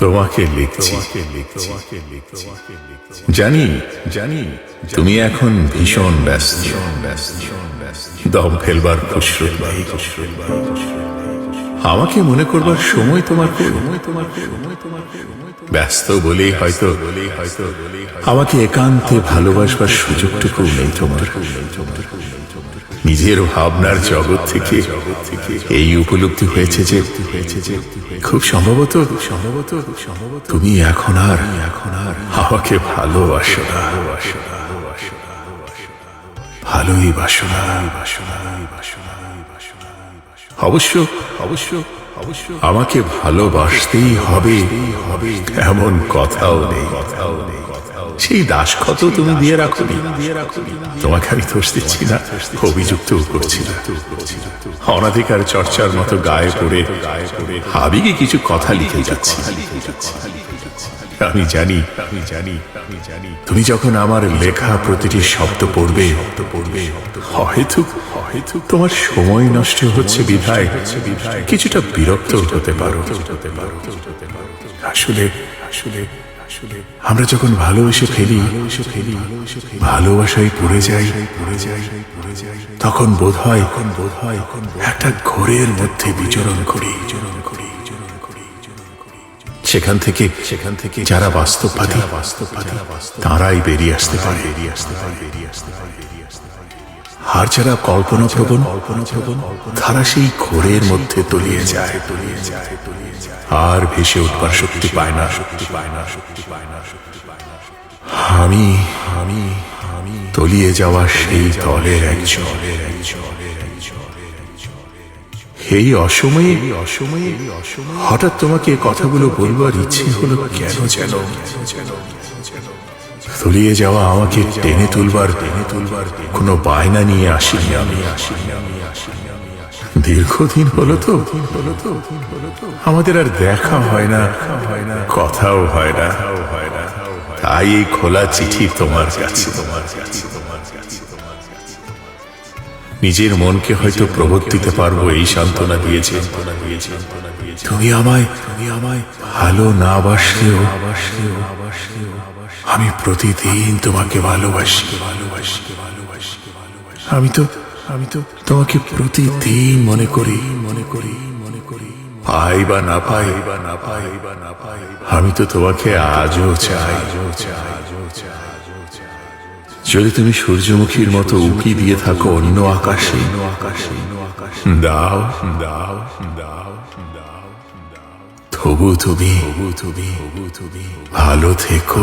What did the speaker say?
তোমাকে লিখছি। জানি জানি তুমি এখন ভীষণ ব্যস্ত, দম ফেলবার ফুসরত নেই। আমাকে মনে করবার সময় তোমার ব্যস্ত বলেই হয়তো আমাকে একান্তে ভালোবাসবার সুযোগটুকু নেই তোমার। নিজের ভাবনার জগৎ থেকে এই উপলব্ধি হয়েছে যে খুব সম্ভবত তুমি এখন আর আমাকে ভালোবাসো না, ভালোই বাসো না। অবশ্য অবশ্য অবশ্য আমাকে ভালোবাসতেই হবে এমন কথাও নেই। সেই দাসখত তুমি দিয়ে রাখো, তোমাকে আমি দোষ দিচ্ছি না, অভিযুক্ত করছি না। অনাধিকার চর্চার মতো গায়ে পড়ে আবেগে কিছু কথা লিখে যাচ্ছি। আমি জানি তুমি যখন আমার লেখা প্রতিটি শব্দ পড়বে হয়তো তোমার সময় নষ্ট হচ্ছে বিধায় কিছুটা বিরক্ত হতে পারো। আসলে আসলে আমরা যখন ভালোবেসে ফেলি ভালোবাসায় পড়ে যাই তখন বোধ হয় একটা ঘোরের মধ্যে বিচরণ করি। সেখান থেকে যারা বাস্তববাদী তারাই বেরিয়ে আসতে পারে, আর যারা কল্পনাপ্রবণ তারা সেই ঘোরের মধ্যে তলিয়ে যায় আর ভেসে উঠবার শক্তি পায় না। আমি তলিয়ে যাওয়া সেই দলের একজন। এই অসময়ে হঠাৎ তোমাকে কথাগুলো বলবার ইচ্ছে হলো কেন যেন। তলিয়ে যাওয়া আমাকে টেনে তুলবার কোনো বায়না নিয়ে আসিনি আমি। দীর্ঘদিন হলো তো আমাদের আর দেখা হয় না, কথাও হয় না। তাই এই খোলা চিঠি তোমার কাছে। নিজের মনকে হয়তো প্রবোধ দিতে পারবো এই সান্ত্বনা দিয়েছে তুমি আমায় ভালো না বাসলেও আমি প্রতিদিন তোমাকে ভালোবাসি। আমি তো তোমাকে প্রতিদিন মনে করি। পাই বা না পাই আমি তো তোমাকে আজও চাই। যদি তুমি সূর্যমুখীর মতো উঁকি দিয়ে থাকো অন্য আকাশে, দাও তবু তুমি ভালো থেকো।